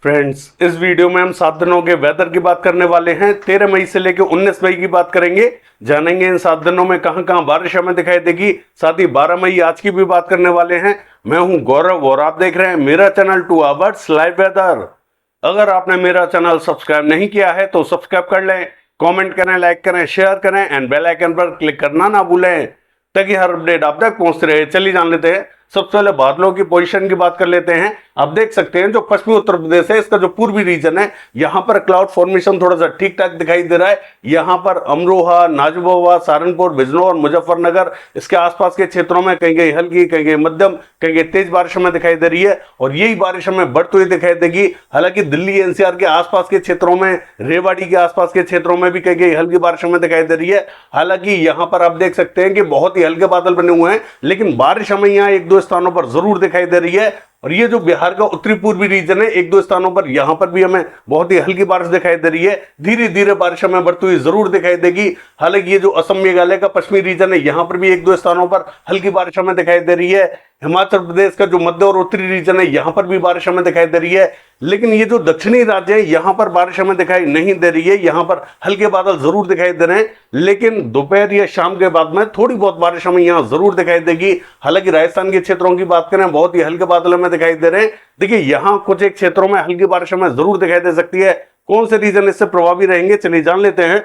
Friends, इस video में हम 7 दिनों के वेदर की बात करने वाले हैं। 13 मई से लेकर 19 मई की बात करेंगे। जानेंगे इन 7 दिनों में कहां कहां बारिश हमें दिखाई देगी। साथ ही 12 मई आज की भी बात करने वाले हैं। मैं हूं गौरव और आप देख रहे हैं मेरा चैनल 2 आवर्स लाइव वेदर। अगर आपने मेरा चैनल सब्सक्राइब नहीं किया है तो सब्सक्राइब कर लें, कॉमेंट करें, लाइक करें, शेयर करें एंड बेल आइकन पर क्लिक करना ना भूलें ताकि हर अपडेट आप तक पहुंचते रहे। चलिए जान लेते हैं। सबसे पहले बादलों की पोजीशन की बात कर लेते हैं। आप देख सकते हैं जो पश्चिमी उत्तर प्रदेश है, इसका जो पूर्वी रीजन है, यहां पर क्लाउड फॉर्मेशन थोड़ा सा ठीक ठाक दिखाई दे रहा है। यहां पर अमरोहा, नाजबोवा, सहारनपुर, बिजनौर, मुजफ्फरनगर, इसके आसपास के क्षेत्रों में कहीं कहीं हल्की, कहीं कहीं मध्यम, कहीं कहीं तेज बारिश हमें दिखाई दे रही है और यही बारिश हमें बढ़ती हुई दिखाई देगी। हालांकि दिल्ली एनसीआर के आसपास के क्षेत्रों में, रेवाड़ी के आसपास के क्षेत्रों में भी कहीं कहीं हल्की बारिश हमें दिखाई दे रही है। हालांकि यहां पर आप देख सकते हैं कि बहुत ही हल्के बादल बने हुए हैं, लेकिन बारिश हमें यहाँ एक दो स्थानों पर जरूर दिखाई दे रही है। और ये जो बिहार का उत्तरी पूर्वी रीजन है, एक दो स्थानों पर यहां पर भी हमें बहुत ही हल्की बारिश दिखाई दे रही है। धीरे धीरे बारिश हमें बढ़ती हुई जरूर दिखाई देगी। हालांकि ये जो असम मेघालय का पश्चिमी रीजन है, यहां पर भी एक दो स्थानों पर हल्की बारिश हमें दिखाई दे रही है। हिमाचल प्रदेश का जो मध्य और उत्तरी रीजन है, यहां पर भी बारिश हमें दिखाई दे रही है। लेकिन ये जो दक्षिणी राज्य है, यहां पर बारिश हमें दिखाई नहीं दे रही है। यहां पर हल्के बादल जरूर दिखाई दे रहे हैं, लेकिन दोपहर या शाम के बाद में थोड़ी बहुत बारिश हमें यहां जरूर दिखाई देगी। हालांकि राजस्थान के क्षेत्रों की बात करें, बहुत ही हल्के बादल हमें दिखाई दे रहे हैं। देखिए, यहां कुछ एक क्षेत्रों में हल्की बारिश हमें जरूर दिखाई दे सकती है। कौन से रीजन इससे प्रभावी रहेंगे, चलिए जान लेते हैं।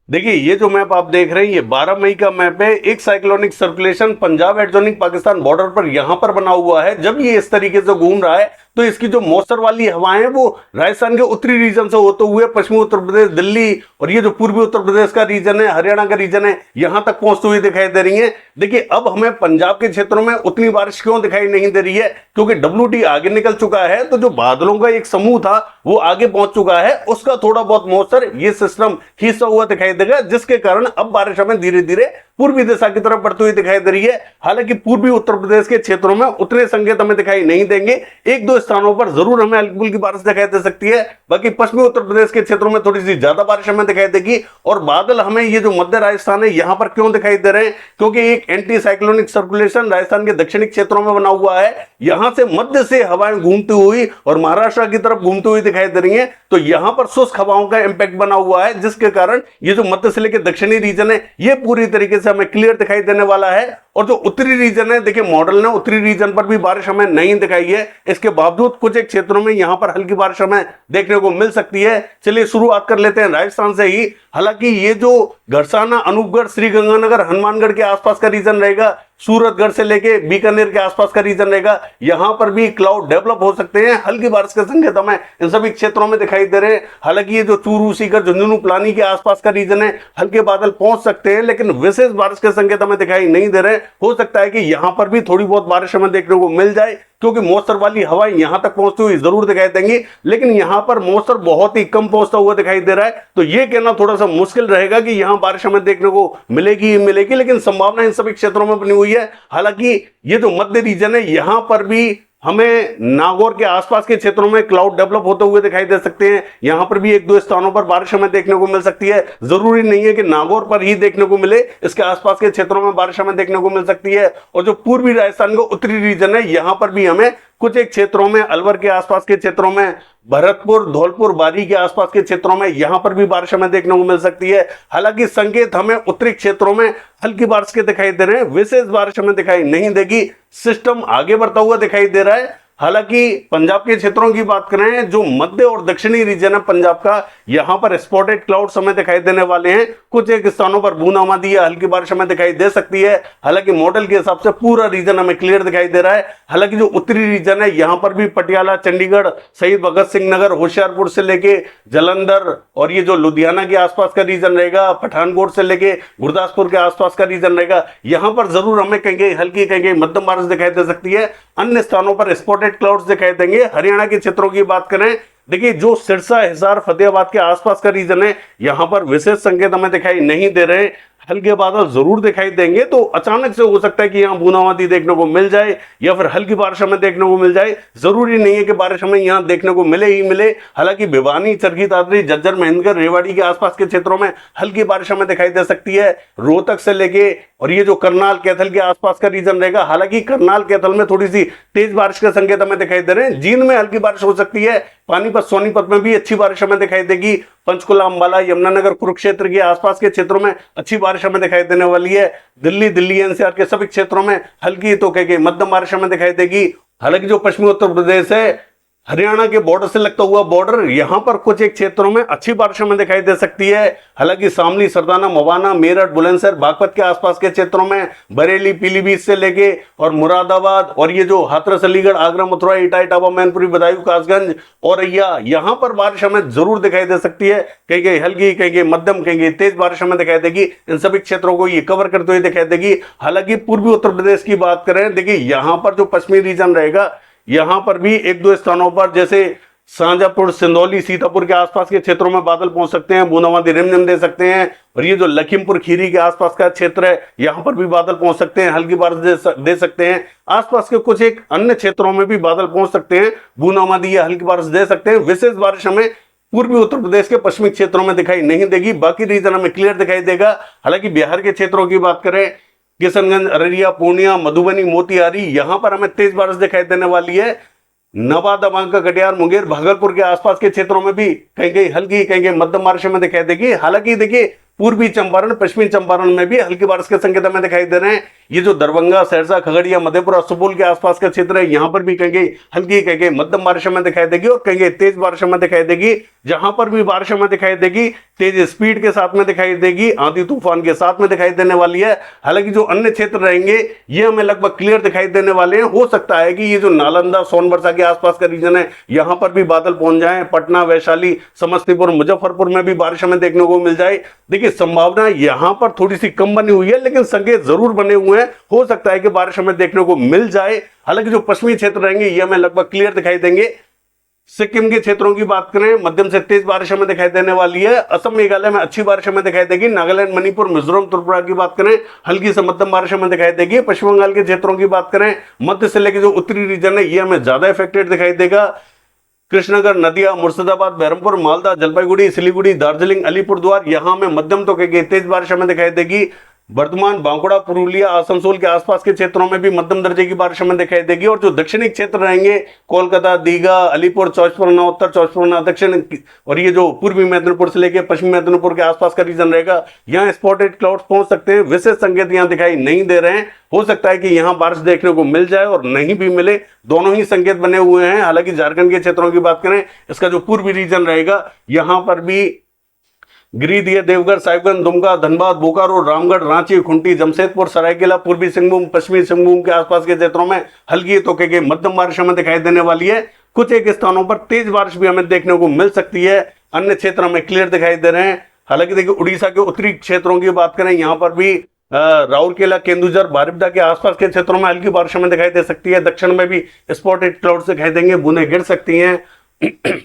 देखिए, ये जो मैप आप देख रहे हैं, ये 12 मई का मैप है। एक cyclonic circulation Punjab adjoining Pakistan border पर यहां पर बना हुआ है। जब ये इस तरीके से घूम रहा है तो इसकी जो मौसर वाली हवाएं हैं वो राजस्थान के उत्तरी रीजन से होते हुए पश्चिमी उत्तर प्रदेश, दिल्ली और ये जो पूर्वी उत्तर प्रदेश का रीजन है, हरियाणा का रीजन है, यहां तक पहुंचती हुई दिखाई दे रही है। देखिए, अब हमें पंजाब के क्षेत्रों में उतनी बारिश क्यों दिखाई नहीं दे रही है, क्योंकि WD आगे निकल चुका है। तो जो बादलों का एक समूह था वो आगे पहुंच चुका है, उसका थोड़ा बहुत मौसर ये सिस्टम खींचता हुआ दिखाई देगा, जिसके कारण अब बारिश हमें धीरे धीरे पूर्वी दिशा की तरफ बढ़ती हुई दिखाई दे रही है। हालांकि पूर्वी उत्तर प्रदेश के क्षेत्रों में उतने संकेत हमें दिखाई नहीं देंगे। एक दो स्थानों पर जरूर हमें हल्की फुल्की बारिश दिखाई दे सकती है। बाकी पश्चिमी उत्तर प्रदेश के क्षेत्रों में थोड़ी सी ज्यादा बारिश हमें दिखाई देगी। और बादल हमें ये जो मध्य राजस्थान है यहां पर क्यों दिखाई दे रहे हैं, क्योंकि एक एंटी साइक्लोनिक सर्कुलेशन राजस्थान के दक्षिणी क्षेत्रों में बना हुआ है। यहां से मध्य से हवाएं घूमती हुई और महाराष्ट्र की तरफ घूमती हुई दिखाई दे रही है। तो यहां पर शुष्क हवाओं का इंपैक्ट बना हुआ है, जिसके कारण ये जो मध्य से लेकर दक्षिणी रीजन है ये पूरी तरीके से हमें क्लियर दिखाई देने वाला है। और जो उत्तरी रीजन है, देखिए मॉडल ने उत्तरी रीजन पर भी बारिश हमें नहीं दिखाई है। इसके बावजूद कुछ एक क्षेत्रों में यहां पर हल्की बारिश हमें देखने को मिल सकती है। चलिए शुरुआत कर लेते हैं राजस्थान से ही। हालांकि ये जो घरसाना, अनूपगढ़, श्रीगंगानगर, हनुमानगढ़ के आसपास का रीजन रहेगा, सूरतगढ़ से लेके बीकानेर के आसपास का रीजन रहेगा, यहां पर भी क्लाउड डेवलप हो सकते हैं। हल्की बारिश के संकेत हमें इन सभी क्षेत्रों में दिखाई दे रहे हैं। हालांकि ये जो चूरू, सीकर, झुंझुनू, पिलानी के आसपास का रीजन है, हल्के बादल पहुंच सकते हैं, लेकिन विशेष बारिश के संकेत हमें दिखाई नहीं दे रहे। हो सकता है कि यहां पर भी थोड़ी बहुत बारिश हमें देखने को मिल जाए, क्योंकि मौसर वाली हवाएं यहां तक पहुंचती हुई जरूर दिखाई देंगी। लेकिन यहां पर मौसर बहुत ही कम पहुंचता हुआ दिखाई दे रहा है, तो यह कहना थोड़ा सा मुश्किल रहेगा कि यहां बारिश हमें देखने को मिलेगी ही मिलेगी। लेकिन संभावना इन सभी क्षेत्रों में बनी हुई है। हालांकि ये जो मध्य रीजन है, यहां पर भी हमें नागौर के आसपास के क्षेत्रों में क्लाउड डेवलप होते हुए दिखाई दे सकते हैं। यहां पर भी एक दो स्थानों पर बारिश हमें देखने को मिल सकती है। जरूरी नहीं है कि नागौर पर ही देखने को मिले, इसके आसपास के क्षेत्रों में बारिश हमें देखने को मिल सकती है। और जो पूर्वी राजस्थान का उत्तरी रीजन है, यहां पर भी हमें कुछ एक क्षेत्रों में, अलवर के आसपास के क्षेत्रों में, भरतपुर, धौलपुर, बारी के आसपास के क्षेत्रों में यहां पर भी बारिश हमें देखने को मिल सकती है। हालांकि संकेत हमें उत्तरी क्षेत्रों में हल्की बारिश के दिखाई दे रहे हैं, विशेष बारिश हमें दिखाई नहीं देगी। सिस्टम आगे बढ़ता हुआ दिखाई दे रहा है। हालांकि पंजाब के क्षेत्रों की बात करें, जो मध्य और दक्षिणी रीजन है पंजाब का, यहां पर स्पॉटेड क्लाउड्स हमें दिखाई देने वाले हैं। कुछ एक स्थानों पर बूंदाबांदी या हल्की बारिश हमें दिखाई दे सकती है। हालांकि मॉडल के हिसाब से पूरा रीजन हमें क्लियर दिखाई दे रहा है। हालांकि जो उत्तरी रीजन है, यहां पर भी पटियाला, चंडीगढ़, शहीद भगत सिंह नगर, होशियारपुर से लेके जलंधर और ये जो लुधियाना के आसपास का रीजन रहेगा, पठानकोट से लेके गुरदासपुर के आसपास का रीजन रहेगा, यहां पर जरूर हमें कहीं हल्की, कहीं मध्यम बारिश दिखाई दे सकती है। अन्य स्थानों पर स्पॉटेड क्लाउड्स दिखाई देंगे। हरियाणा के क्षेत्रों की बात करें, देखिए जो सिरसा, हिसार, फतेहाबाद के आसपास का रीजन है, यहां पर विशेष संकेत हमें दिखाई नहीं दे रहे। हल्के बादल जरूर दिखाई देंगे। तो अचानक से हो सकता है कि यहाँ बूंदाबांदी देखने को मिल जाए या फिर हल्की बारिश हमें देखने को मिल जाए। जरूरी नहीं है कि बारिश हमें यहाँ देखने को मिले ही मिले। हालांकि भिवानी, चरखी दादरी, झज्जर, महेंद्रगढ़, रेवाड़ी के आसपास के क्षेत्रों में हल्की बारिश हमें दिखाई दे सकती है। रोहतक से लेके और ये जो करनाल, कैथल के आसपास का रीजन रहेगा, हालांकि करनाल, कैथल में थोड़ी सी तेज बारिश के संकेत हमें दिखाई दे रहे हैं। जींद में हल्की बारिश हो सकती है। पानीपत, सोनीपत में भी अच्छी बारिश हमें दिखाई देगी। पंचकुला, अंबाला, यमुनानगर, कुरुक्षेत्र के आसपास के क्षेत्रों में अच्छी बारिश हमें दिखाई देने वाली है। दिल्ली एनसीआर के सभी क्षेत्रों में हल्की तो कह मध्यम बारिश हमें दिखाई देगी। हालांकि जो पश्चिमी उत्तर प्रदेश है, हरियाणा के बॉर्डर से लगता हुआ बॉर्डर, यहां पर कुछ एक क्षेत्रों में अच्छी बारिश हमें दिखाई दे सकती है। हालांकि शामली, सरदाना, मवाना, मेरठ, बुलंदशहर, बागपत के आसपास के क्षेत्रों में, बरेली, पीलीभीत से लेके और मुरादाबाद और ये जो हाथरस, अलीगढ़, आगरा, मथुरा, इटावा, मैनपुरी, बदायूं, कासगंज, औरैया, यहां पर बारिश हमें जरूर दिखाई दे सकती है। कहीं हल्की, कहीं मध्यम, कहीं तेज बारिश हमें दिखाई देगी। इन सभी क्षेत्रों को ये कवर करते हुए दिखाई देगी। हालांकि पूर्वी उत्तर प्रदेश की बात करें, देखिए यहां पर जो पश्चिमी रीजन रहेगा, यहां पर भी एक दो स्थानों पर जैसे शाहजहांपुर, सिंदौली, सीतापुर के आसपास के क्षेत्रों में बादल पहुंच सकते हैं, बूंदाबांदी रिमझिम दे सकते हैं। और ये जो लखीमपुर खीरी के आसपास का क्षेत्र है, यहां पर भी बादल पहुंच सकते हैं, हल्की बारिश दे सकते हैं। आसपास के कुछ एक अन्य क्षेत्रों में भी बादल पहुंच सकते हैं, बूंदाबांदी या हल्की बारिश दे सकते हैं। विशेष बारिश हमें पूर्वी उत्तर प्रदेश के पश्चिमी क्षेत्रों में दिखाई नहीं देगी, बाकी रीजन हमें क्लियर दिखाई देगा। हालांकि बिहार के क्षेत्रों की बात करें, किशनगंज, अररिया, पूर्णिया, मधुबनी, मोतिहारी, यहां पर हमें तेज बारिश दिखाई देने वाली है। नवादा, बांका, कटिहार, मुंगेर, भागलपुर के आसपास के क्षेत्रों में भी कहीं हल्की, कहीं मध्यम बारिश में दिखाई देगी। हालांकि देखिए पूर्वी चंपारण, पश्चिमी चंपारण में भी हल्की बारिश के संकेत हमें दिखाई दे रहे हैं। ये जो दरभंगा, सहरसा, खगड़िया, मधेपुरा, सुपौल के आसपास का क्षेत्र है, यहां पर भी कहीं हल्की, कहीं मध्यम बारिश में दिखाई देगी और कहीं तेज बारिश में दिखाई देगी। जहां पर भी बारिश में दिखाई देगी, तेज स्पीड के साथ में दिखाई देगी, आंधी तूफान के साथ में दिखाई देने वाली है। हालांकि जो अन्य क्षेत्र रहेंगे ये हमें लगभग क्लियर दिखाई देने वाले हैं। हो सकता है कि ये जो नालंदा, सोनबरसा के आसपास का रीजन है, यहां पर भी बादल पहुंच जाए। पटना, वैशाली, समस्तीपुर, मुजफ्फरपुर में भी बारिश हमें देखने को मिल जाए। देखिए संभावना यहां पर थोड़ी सी कम बनी हुई है, लेकिन संकेत जरूर बने हुए हैं। हो सकता है कि बारिश हमें देखने को मिल जाए। हालांकि जो पश्चिमी क्षेत्र रहेंगे ये हमें लगभग क्लियर दिखाई देंगे। सिक्किम के क्षेत्रों की बात करें, मध्यम से तेज बारिश हमें दिखाई देने वाली है। असम, मेघालय में अच्छी बारिश हमें दिखाई देगी। नागालैंड, मणिपुर, मिजोरम, त्रिपुरा की बात करें, हल्की से मध्यम बारिश हमें दिखाई देगी। पश्चिम बंगाल के क्षेत्रों की बात करें, मध्य से लेकर जो उत्तरी रीजन है ये हमें ज्यादा इफेक्टेड दिखाई देगा। कृष्णनगर, नदिया, मुर्शिदाबाद, बहरमपुर, मालदा, जलपाईगुड़ी, सिलीगुड़ी, दार्जिलिंग, अलीपुरद्वार, यहां में मध्यम तो कहीं तेज बारिश हमें दिखाई देगी। वर्धमान, बांकुड़ा, पुरुलिया, आसनसोल के आसपास के क्षेत्रों में भी मध्यम दर्जे की बारिश हमें दिखाई देगी। और जो दक्षिणी क्षेत्र रहेंगे, कोलकाता, दीघा, अलीपुर, 24परगना उत्तर, 24परगना दक्षिण और ये जो पूर्वी मेदिनीपुर से लेकर पश्चिमी मेदिनीपुर के आसपास का रीजन रहेगा, यहाँ स्पॉटेड क्लाउड्स पहुंच सकते हैं। विशेष संकेत यहाँ दिखाई नहीं दे रहे हैं। हो सकता है कि यहाँ बारिश देखने को मिल जाए और नहीं भी मिले, दोनों ही संकेत बने हुए हैं। हालांकि झारखंड के क्षेत्रों की बात करें, इसका जो पूर्वी रीजन रहेगा, यहां पर भी गिरिडीह, देवघर, साहिबगंज, दुमका, धनबाद, बोकारो, रामगढ़, रांची, खुंटी, जमशेदपुर, सरायकेला, पूर्वी सिंहभूम, पश्चिमी सिंहभूम के आसपास के क्षेत्रों में हल्की तो कहीं मध्यम बारिश हमें दिखाई देने वाली है। कुछ एक स्थानों पर तेज बारिश भी हमें देखने को मिल सकती है। अन्य क्षेत्र हमें क्लियर दिखाई दे रहे हैं। हालांकि देखिए उड़ीसा के उत्तरी क्षेत्रों की बात करें, यहाँ पर भी राउरकेला, केंदुझर, बारिपदा के आसपास के क्षेत्रों में हल्की बारिश हमें दिखाई दे सकती है। दक्षिण में भी स्पॉटेड क्लाउड्स दिखाई देंगे, बूंदें गिर सकती हैं।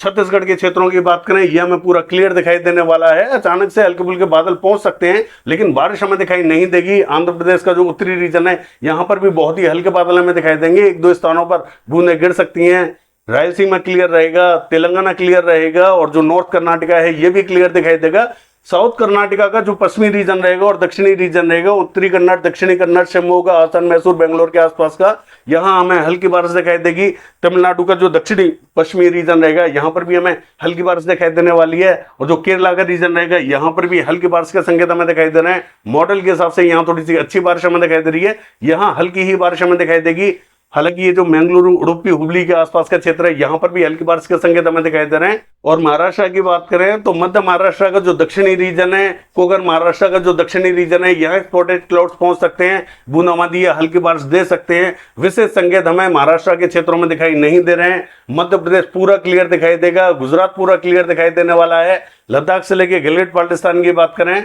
छत्तीसगढ़ के क्षेत्रों की बात करें, यह हमें पूरा क्लियर दिखाई देने वाला है। अचानक से हल्के फुल्के बादल पहुंच सकते हैं, लेकिन बारिश हमें दिखाई नहीं देगी। आंध्र प्रदेश का जो उत्तरी रीजन है, यहां पर भी बहुत ही हल्के बादल हमें दिखाई देंगे। एक दो स्थानों पर बूंदें गिर सकती हैं। रायलसीमा क्लियर रहेगा, तेलंगाना क्लियर रहेगा और जो नॉर्थ कर्नाटका है ये भी क्लियर दिखाई देगा। साउथ कर्नाटका का जो पश्चिमी रीजन रहेगा और दक्षिणी रीजन रहेगा, उत्तरी कन्नड़, दक्षिणी कन्नड़, शिवमोगा, हासन, मैसूर, बेंगलोर के आसपास का, यहां हमें हल्की बारिश दिखाई देगी। तमिलनाडु का जो दक्षिणी पश्चिमी रीजन रहेगा, यहां पर भी हमें हल्की बारिश दिखाई देने वाली है। और जो केरला का रीजन रहेगा, यहां पर भी हल्की बारिश के संकेत हमें दिखाई दे रहे हैं। मॉडल के हिसाब से यहाँ थोड़ी सी अच्छी बारिश हमें दिखाई दे रही है, यहाँ हल्की ही बारिश हमें दिखाई देगी। हालांकि ये जो मंगलुरु, उडुपी, हुबली के आसपास का क्षेत्र है, यहाँ पर भी हल्की बारिश के संकेत हमें दिखाई दे रहे हैं। और महाराष्ट्र की बात करें तो मध्य महाराष्ट्र का जो दक्षिणी रीजन है, कोकण महाराष्ट्र का जो दक्षिणी रीजन है, यहाँ स्पॉटेड क्लाउड्स पहुंच सकते हैं, बूंदाबांदी या हल्की बारिश दे सकते हैं। विशेष संकेत हमें महाराष्ट्र के क्षेत्रों में दिखाई नहीं दे रहे हैं। मध्य प्रदेश पूरा क्लियर दिखाई देगा, गुजरात पूरा क्लियर दिखाई देने वाला है। लद्दाख से लेकर गिलगित बाल्टिस्तान की बात करें,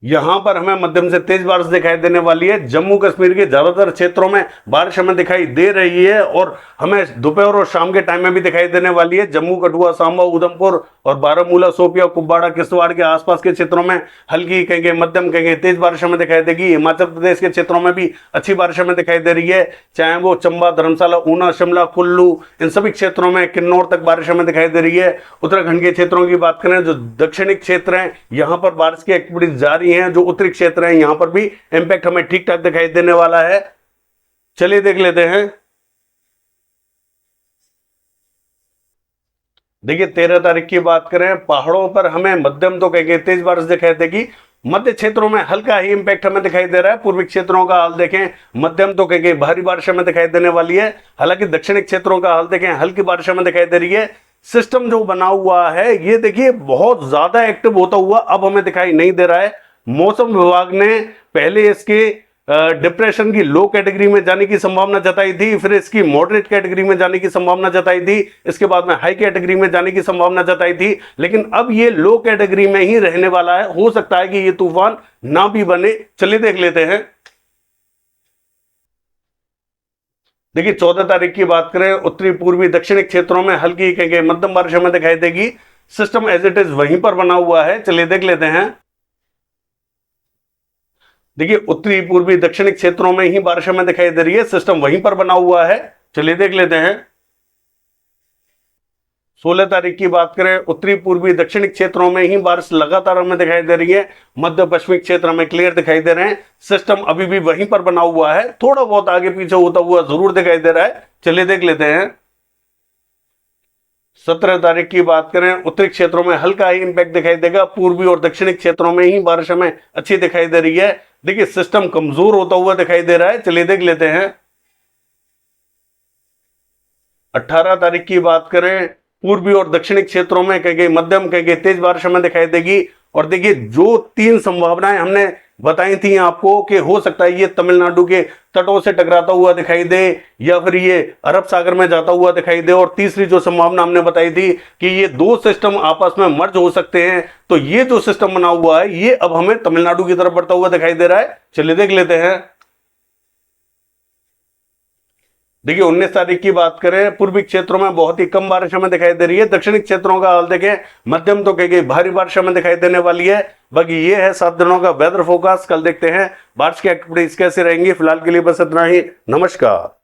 यहां पर हमें मध्यम से तेज बारिश दिखाई देने वाली है। जम्मू कश्मीर के ज्यादातर क्षेत्रों में बारिश हमें दिखाई दे रही है और हमें दोपहर और शाम के टाइम में भी दिखाई देने वाली है। जम्मू, कठुआ, सांबा, उधमपुर और बारामूला, शोपिया, कुपवाड़ा, किश्तवाड़ के आसपास के क्षेत्रों में हल्की कहेंगे, मध्यम कहेंगे, तेज बारिश हमें दिखाई देगी। हिमाचल प्रदेश के क्षेत्रों में भी अच्छी बारिश हमें दिखाई दे रही है, चाहे वो चंबा, धर्मशाला, ऊना, शिमला, कुल्लू, इन सभी क्षेत्रों में किन्नौर तक बारिश हमें दिखाई दे रही है। उत्तराखंड के क्षेत्रों की बात करें, जो दक्षिणी क्षेत्र हैं, यहां पर बारिश की एक्टिविटीज जारी हैं। जो उत्तरी क्षेत्र हैं, यहां पर भी इंपैक्ट हमें ठीक ठाक दिखाई देने वाला है। चलिए देख लेते हैं। देखिए 13 तारीख की बात करें, पहाड़ों पर हमें मध्यम तो कहेंगे तेज बारिश दिखाई देगी। मध्य क्षेत्रों में हल्का ही इंपैक्ट हमें दिखाई दे रहा है। पूर्वी क्षेत्रों का हाल देखें, मध्यम तो कहेंगे भारी बारिश हमें दिखाई देने वाली है। हालांकि दक्षिणी क्षेत्रों का हाल देखें, हल्की बारिश हमें दिखाई दे रही है। सिस्टम जो बना हुआ है ये देखिए बहुत ज्यादा एक्टिव होता हुआ अब हमें दिखाई नहीं दे रहा है। मौसम विभाग ने पहले इसके डिप्रेशन की लो कैटेगरी में जाने की संभावना जताई थी, फिर इसकी मॉडरेट कैटेगरी में जाने की संभावना जताई थी, इसके बाद में हाई कैटेगरी में जाने की संभावना जताई थी, लेकिन अब ये लो कैटेगरी में ही रहने वाला है। हो सकता है कि ये तूफान ना भी बने। चलिए देख लेते हैं। देखिए 14 तारीख की बात करें, उत्तरी, पूर्वी, दक्षिणी क्षेत्रों में हल्की कहेंगे मध्यम बारिश हमें दिखाई देगी। सिस्टम एज इट इज वहीं पर बना हुआ है। चलिए देख लेते हैं। देखिए उत्तरी, पूर्वी, दक्षिणी क्षेत्रों में ही बारिश हमें दिखाई दे रही है। सिस्टम वहीं पर बना हुआ है। चलिए देख लेते हैं। 16 तारीख की बात करें, उत्तरी, पूर्वी, दक्षिणी क्षेत्रों में ही बारिश लगातार हमें दिखाई दे रही है। मध्य पश्चिमी क्षेत्र में क्लियर दिखाई दे रहे हैं। सिस्टम अभी भी वहीं पर बना हुआ है, थोड़ा बहुत आगे पीछे होता हुआ जरूर दिखाई दे रहा है। चलिए देख लेते हैं। 17 तारीख की बात करें, उत्तरी क्षेत्रों में हल्का ही इंपैक्ट दिखाई देगा। पूर्वी और दक्षिणी क्षेत्रों में ही बारिश हमें अच्छी दिखाई दे रही है। देखिए सिस्टम कमजोर होता हुआ दिखाई दे रहा है। चलिए देख लेते हैं। 18 तारीख की बात करें, पूर्वी और दक्षिणी क्षेत्रों में कहीं मध्यम कहीं तेज बारिश हमें दिखाई देगी। और देखिए जो तीन संभावनाएं हमने बताई थी आपको कि हो सकता है ये तमिलनाडु के तटों से टकराता हुआ दिखाई दे या फिर ये अरब सागर में जाता हुआ दिखाई दे, और तीसरी जो संभावना हमने बताई थी कि ये दो सिस्टम आपस में मर्ज हो सकते हैं, तो ये जो सिस्टम बना हुआ है ये अब हमें तमिलनाडु की तरफ बढ़ता हुआ दिखाई दे रहा है। चलिए देख लेते हैं। देखिए 19 तारीख की बात करें, पूर्वी क्षेत्रों में बहुत ही कम बारिश हमें दिखाई दे रही है। दक्षिणी क्षेत्रों का हाल देखें, मध्यम तो कहीं भारी बारिश हमें दिखाई देने वाली है। बाकी ये है 7 दिनों का वेदर फोरकास्ट। कल देखते हैं बारिश की एक्टिविटीज कैसे रहेंगी। फिलहाल के लिए बस इतना ही। नमस्कार।